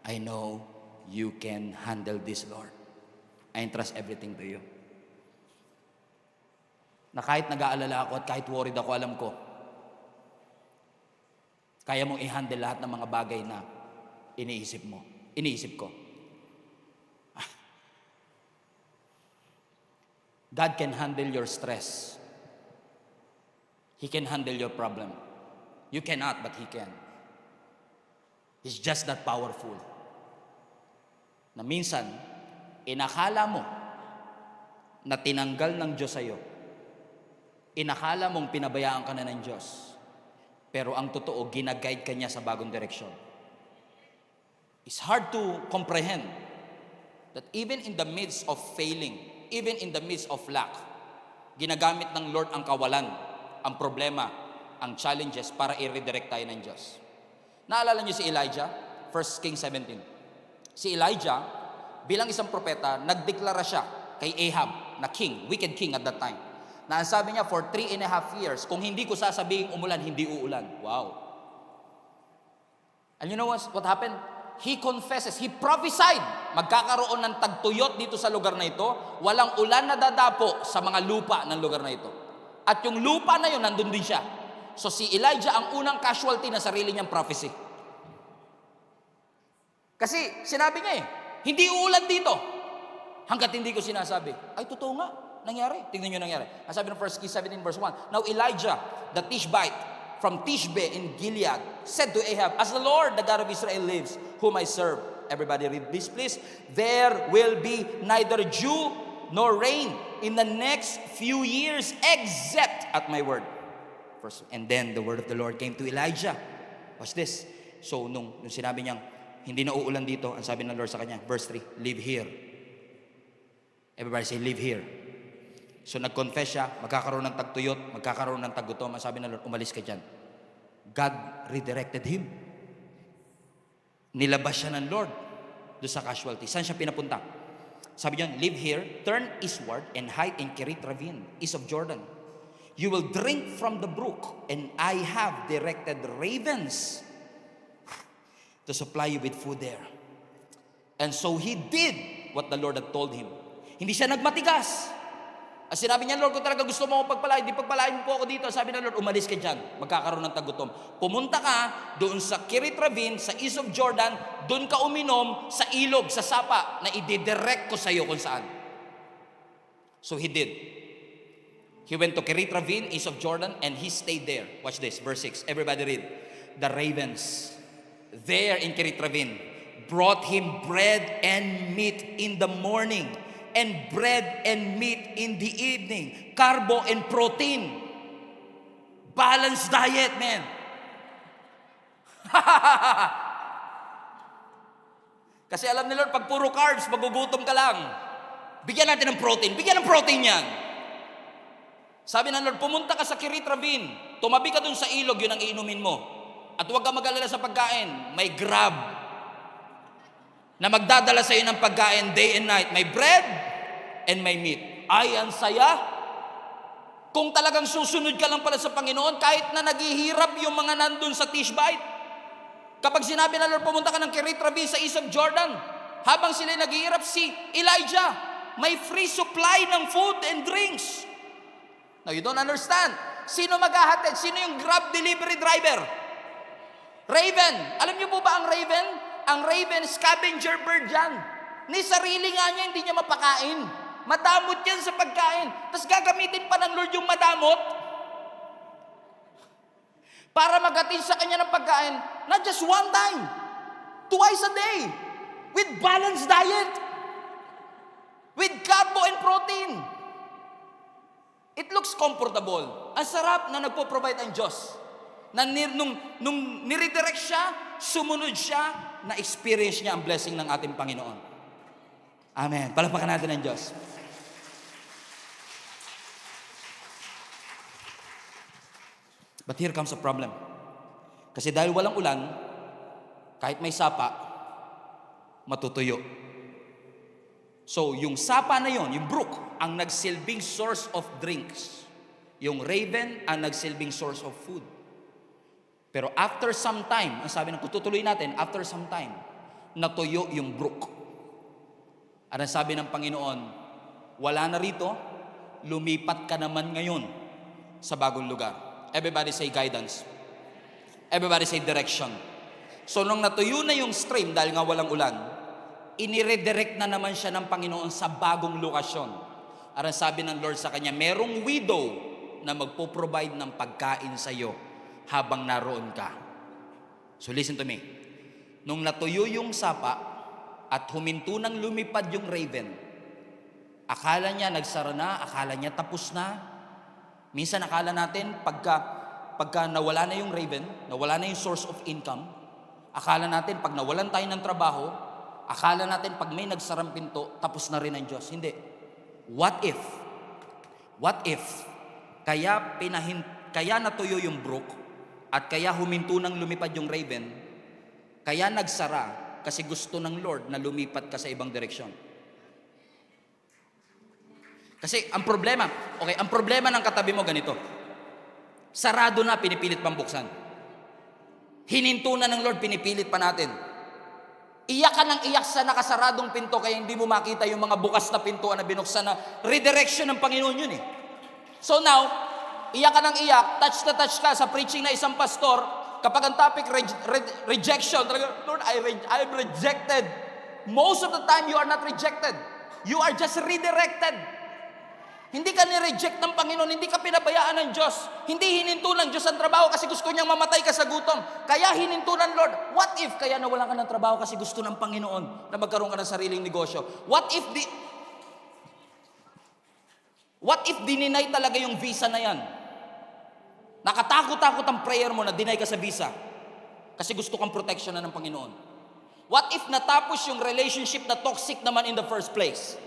I know you can handle this, Lord. I entrust everything to you. Na kahit nag-aalala ako at kahit worried ako, alam ko, kaya mong i-handle lahat ng mga bagay na iniisip ko. God can handle your stress. He can handle your problem. You cannot, but He can. He's just that powerful. Na minsan, inakala mo na tinanggal ng Diyos sa'yo. Inakala mong pinabayaan ka na ng Diyos. Pero ang totoo, ginaguide ka niya sa bagong direksyon. It's hard to comprehend that even in the midst of failing, even in the midst of lack, ginagamit ng Lord ang kawalan, ang problema, ang challenges para i-redirect tayo ng Diyos. Naalala niyo si Elijah? 1 Kings 17. Si Elijah, bilang isang propeta, nagdeklara siya kay Ahab na king, wicked king at that time. Na ang sabi niya, for 3.5 years, kung hindi ko sasabihin umulan, hindi uulan. Wow. And you know what happened? He confesses, he prophesied, magkakaroon ng tagtuyot dito sa lugar na ito, walang ulan na dadapo sa mga lupa ng lugar na ito. At yung lupa na yun, nandun din siya. So si Elijah ang unang casualty na sarili niyang prophecy. Kasi sinabi niya hindi uulan dito. Hanggat hindi ko sinasabi. Ay, totoo nga. Nangyari. Tingnan niyo nangyari. Ang sabi ng 1 Kings 17 verse 1. Now Elijah, the Tishbite, from Tishbe in Gilead, said to Ahab, as the Lord, the God of Israel lives, whom I serve. Everybody read this, please. There will be neither dew nor rain in the next few years, except at my word. And then the word of the Lord came to Elijah. Watch this. So, nung sinabi niyang, hindi na uulan dito, ang sabi ng Lord sa kanya, verse 3, live here. Everybody say, live here. So nag-confess siya, magkakaroon ng tagtuyot, magkakaroon ng tagutom. Ang sabi ng Lord, umalis ka dyan. God redirected him. Nilabas siya ng Lord doon sa casualty. Saan siya pinapunta? Sabi niya, live here, turn eastward, and hide in Kerit Ravine, east of Jordan. You will drink from the brook, and I have directed ravens to supply you with food there. And so he did what the Lord had told him. Hindi siya nagmatigas. As sinabi niya, Lord, kung talaga gusto mo akong pagpalain, di pagpalain mo po ako dito. Sabi ng Lord, umalis ka dyan. Magkakaroon ng tagutom. Pumunta ka doon sa Kerit Ravine, sa east of Jordan, doon ka uminom sa ilog, sa sapa, na i-direct ko sa iyo kung saan. So he did. He went to Kerit Ravine, east of Jordan, and he stayed there. Watch this, verse 6. Everybody read. The ravens there in Kerit Ravine brought him bread and meat in the morning, and bread and meat in the evening. Carbo and protein. Balanced diet, man. Kasi alam ni Lord, pag puro carbs, magugutom ka lang. Bigyan natin ng protein. Bigyan ng protein yan. Sabi ng Lord, pumunta ka sa Kerit Ravine. Tumabi ka dun sa ilog, yun ang iinumin mo. At huwag ka mag-alala sa pagkain. May Grab na magdadala sa iyo ng pagkain day and night. May bread and may meat. Ay, ang saya. Kung talagang susunod ka lang pala sa Panginoon, kahit na naghihirap yung mga nandun sa Tishbite. Kapag sinabi ng Lord, pumunta ka ng Kerit Ravine sa east of Jordan, habang sila naghihirap, si Elijah, may free supply ng food and drinks. Now, you don't understand. Sino maghahatid? Sino yung Grab delivery driver? Raven. Alam niyo po ba ang raven? Ang raven, scavenger bird yan. Ni sarili nga niya, hindi niya mapakain. Madamot yan sa pagkain. Tapos gagamitin pa ng Lord yung madamot para maghatid sa kanya ng pagkain, not just one time, twice a day, with balanced diet, with carbo and protein. It looks comfortable. Ang sarap na nagpo-provide ang Diyos. Na nung niredirect siya, sumunod siya, na-experience niya ang blessing ng ating Panginoon. Amen. Palakpakan natin ang Diyos. But here comes a problem. Kasi dahil walang ulan, kahit may sapa, matutuyo. So, yung sapa na yon, yung brook, ang nagsilbing source of drinks. Yung raven, ang nagsilbing source of food. Pero after some time, ang sabi ng tutuloy natin, after some time, natuyo yung brook. At ang sabi ng Panginoon, wala na rito, lumipat ka naman ngayon sa bagong lugar. Everybody say guidance. Everybody say direction. So nung natuyo na yung stream dahil nga walang ulan, iniredirect na naman siya ng Panginoon sa bagong lokasyon. At ang sabi ng Lord sa kanya, merong widow na magpo-provide ng pagkain sa iyo habang naroon ka. So listen to me. Nung natuyo yung sapa at huminto nang lumipad yung raven, akala niya nagsara na, akala niya tapos na. Minsan akala natin pagka nawala na yung raven, nawala na yung source of income, akala natin pag nawalan tayo ng trabaho, akala natin pag may nagsarang pinto, tapos na rin ang Diyos. Hindi. What if? Kaya natuyo yung brook at kaya huminto nang lumipad yung raven, kaya nagsara kasi gusto ng Lord na lumipat ka sa ibang direksyon. Kasi ang problema ng katabi mo ganito. Sarado na, pinipilit pang buksan. Hininto na ng Lord, pinipilit pa natin. Iyak ka ng iyak sa nakasaradong pinto kaya hindi mo makita yung mga bukas na pintuan na binuksan na redirection ng Panginoon yun eh. So now, iyak ka ng iyak, touch na touch ka sa preaching na isang pastor, kapag ang topic rejection, Lord, I'm rejected. Most of the time, you are not rejected. You are just redirected. Hindi ka ni-reject ng Panginoon, hindi ka pinabayaan ng Diyos. Hindi hininto ng Diyos ang trabaho kasi gusto niyang mamatay ka sa gutom. Kaya hininto ng Lord. What if kaya nawalan ka ng trabaho kasi gusto ng Panginoon na magkaroon ka ng sariling negosyo? What if dininay talaga yung visa na yan? Nakatakot-takot ang prayer mo na dinay ka sa visa kasi gusto kang protection na ng Panginoon. What if natapos yung relationship na toxic naman in the first place?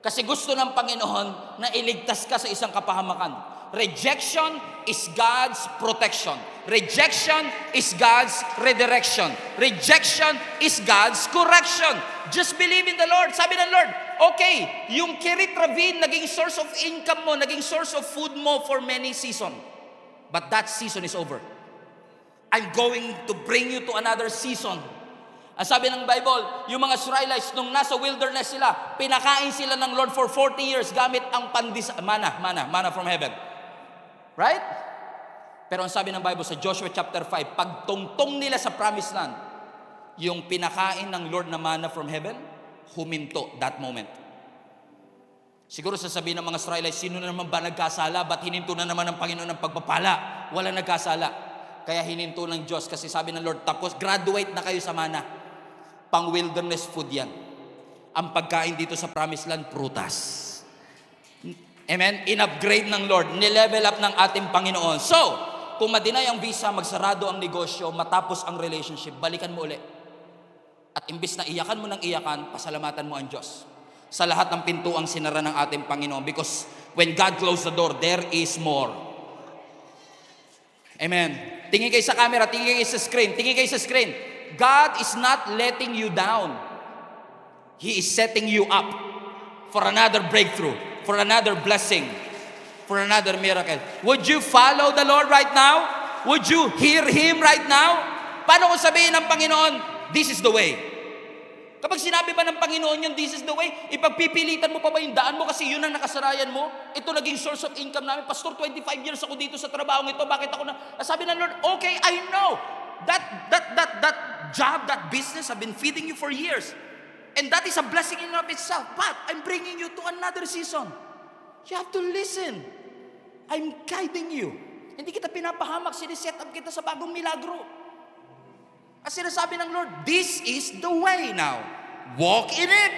Kasi gusto ng Panginoon na iligtas ka sa isang kapahamakan. Rejection is God's protection. Rejection is God's redirection. Rejection is God's correction. Just believe in the Lord. Sabi ng Lord, okay, yung Kerit Ravine, naging source of income mo, naging source of food mo for many seasons. But that season is over. I'm going to bring you to another season. Ang sabi ng Bible, yung mga Israelites, nung nasa wilderness sila, pinakain sila ng Lord for 40 years gamit ang manna from heaven. Right? Pero ang sabi ng Bible sa Joshua chapter 5, pagtungtong nila sa promised land, yung pinakain ng Lord na manna from heaven, huminto that moment. Siguro sasabihin ng mga Israelites, sino na naman ba nagkasala? Ba't hininto na naman ng Panginoon ng pagpapala? Wala nagkasala. Kaya hininto ng Diyos kasi sabi ng Lord, tapos graduate na kayo sa mana. Pang wilderness food yan. Ang pagkain dito sa Promised Land, prutas. Amen? In-upgrade ng Lord, nilevel up ng ating Panginoon. So, kung ma-deny ang visa, magsarado ang negosyo, matapos ang relationship, balikan mo uli. At imbis na iyakan mo ng iyakan, pasalamatan mo ang Diyos. Sa lahat ng pintuang sinara ng ating Panginoon. Because when God closed the door, there is more. Amen. Tingin kayo sa camera, tingin kayo sa screen, tingin kayo sa screen. God is not letting you down. He is setting you up for another breakthrough, for another blessing, for another miracle. Would you follow the Lord right now? Would you hear Him right now? Paano kung sabihin ng Panginoon, this is the way? Kapag sinabi ba ng Panginoon yun, this is the way, ipagpipilitan mo pa ba yung daan mo kasi yun ang nakasarayan mo? Ito naging source of income namin. Pastor, 25 years ako dito sa trabahong ito. Bakit ako na... Sabi ng Lord, okay, I know. That job, that business, I've been feeding you for years. And that is a blessing in and of itself. But I'm bringing you to another season. You have to listen. I'm guiding you. Hindi kita pinapahamak, siniset up kita sa bagong milagro. At sinasabi ng Lord, this is the way now. Walk in it.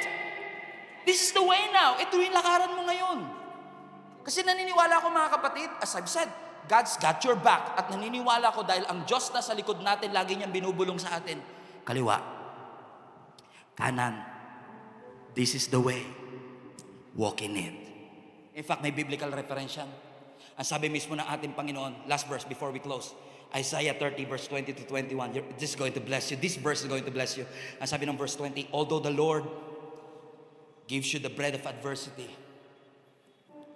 This is the way now. Ito yung lakaran mo ngayon. Kasi naniniwala ko mga kapatid, as I've said, God's got your back. At naniniwala ko dahil ang Diyos na sa likod natin, lagi niyang binubulong sa atin. Kaliwa. Kanan. This is the way. Walk in it. In fact, may biblical reference yan. Ang sabi mismo ng ating Panginoon, last verse before we close, Isaiah 30 verse 20 to 21. This is going to bless you. This verse is going to bless you. Ang sabi ng verse 20, although the Lord gives you the bread of adversity,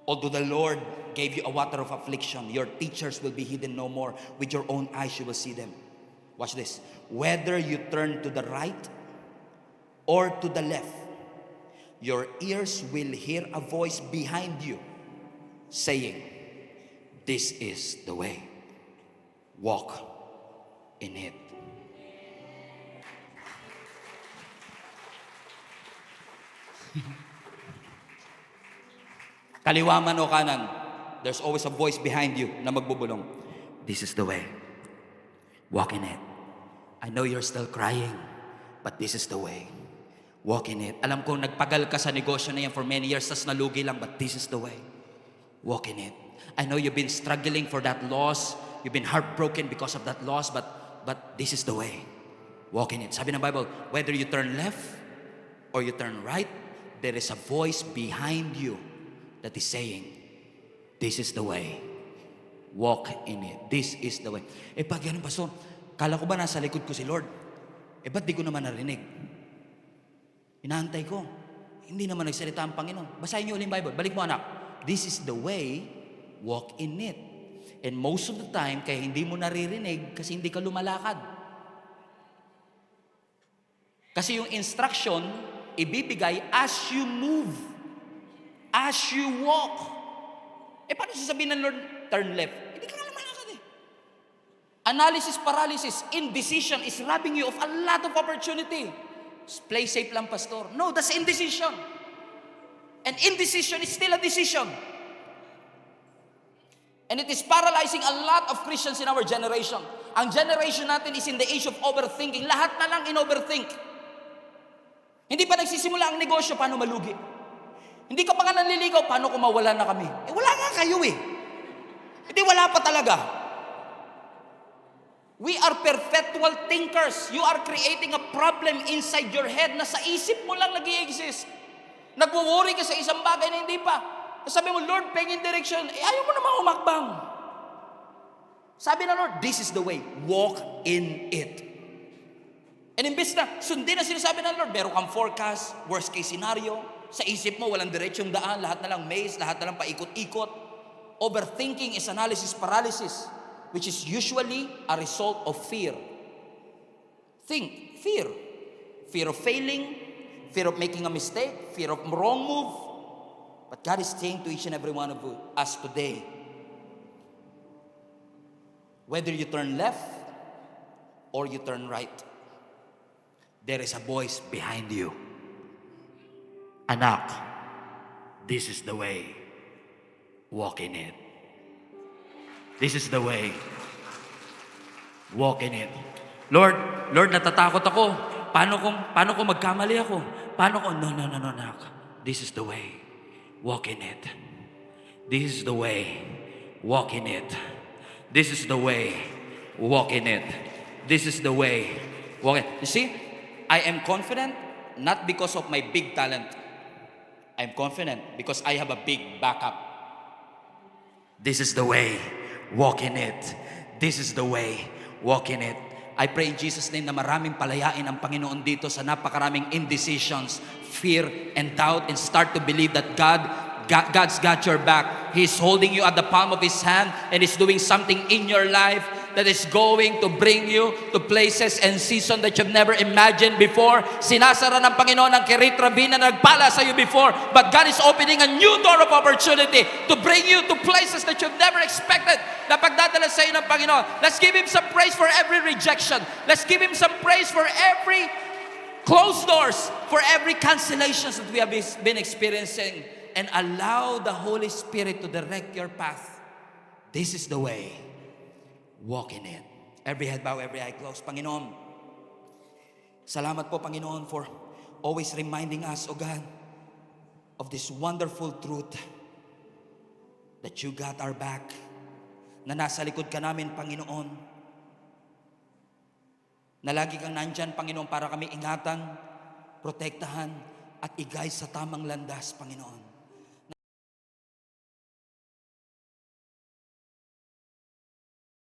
although the Lord gave you a water of affliction, your teachers will be hidden no more. With your own eyes you will see them. Watch this. Whether you turn to the right or to the left, your ears will hear a voice behind you saying, this is the way. Walk in it. Kaliwa man o kanan, there's always a voice behind you na magbubulong. This is the way. Walk in it. I know you're still crying, but this is the way. Walk in it. Alam ko nagpagal ka sa negosyo na yan for many years, tas nalugi lang, but this is the way. Walk in it. I know you've been struggling for that loss. You've been heartbroken because of that loss, but this is the way. Walk in it. Sabi ng Bible, whether you turn left or you turn right, there is a voice behind you that is saying, this is the way. Walk in it. This is the way. Pag ganun, Pastor, kala ko ba nasa likod ko si Lord? Ba't di ko naman narinig? Inaantay ko. Hindi naman nagsalita ang Panginoon. Basahin niyo ulit yung Bible. Balik mo anak. This is the way. Walk in it. And most of the time, kaya hindi mo naririnig kasi hindi ka lumalakad. Kasi yung instruction, ibibigay as you move. As you walk. Paano sasabihin ng Lord, turn left? Hindi ka nga lumalakad eh. Analysis paralysis, indecision is robbing you of a lot of opportunity. Play safe lang, Pastor. No, that's indecision. And indecision is still a decision. And it is paralyzing a lot of Christians in our generation. Ang generation natin is in the age of overthinking. Lahat na lang in-overthink. Hindi pa nagsisimula ang negosyo, paano malugi? Hindi ka pa nga nanliligaw, paano kung mawala na kami? Wala nga kayo eh. Hindi, wala pa talaga. We are perpetual thinkers. You are creating a problem inside your head na sa isip mo lang nag-i-exist. Nagwo-worry ka sa isang bagay na hindi pa. Sabi mo, Lord, pengin direction. Ayaw mo naman umakbang. Sabi na Lord, this is the way. Walk in it. And imbes na, sundin na sinasabi ng Lord, meron kang forecast, worst case scenario, sa isip mo, walang diretsong daan, lahat na lang maze, lahat na lang paikot-ikot. Overthinking is analysis paralysis, which is usually a result of fear. Think, fear. Fear of failing, fear of making a mistake, fear of wrong move. But God is saying to each and every one of us today, whether you turn left or you turn right, there is a voice behind you. Anak, This is the way. Walk in it. This is the way. Walk in it. Lord, natatakot ako. Paano kung magkamali ako? No. This is the way. Walk in it. This is the way. Walk in it. This is the way. Walk in it. This is the way. Walk in it. You see, I am confident not because of my big talent. I'm confident because I have a big backup. This is the way. Walk in it. This is the way. Walk in it. I pray in Jesus' name na maraming palayain ang Panginoon dito sa napakaraming indecisions, fear, and doubt, and start to believe that God's got your back. He's holding you at the palm of His hand, and He's doing something in your life that is going to bring you to places and season that you've never imagined before. Sinasara ng Panginoon ang Kirit Rabin na nagpala sa iyo before, but God is opening a new door of opportunity to bring you to places that you've never expected na pagdadala sa iyo ng Panginoon. Let's give Him some praise for every rejection. Let's give Him some praise for every closed doors, for every cancellations that we have been experiencing, and allow the Holy Spirit to direct your path. This is the way. Walk in it. Every head bow, every eye closed. Panginoon, salamat po, Panginoon, for always reminding us, O God, of this wonderful truth that you got our back, na nasa likod ka namin, Panginoon, na lagi kang nandyan, Panginoon, para kami ingatan, protektahan, at igay sa tamang landas, Panginoon.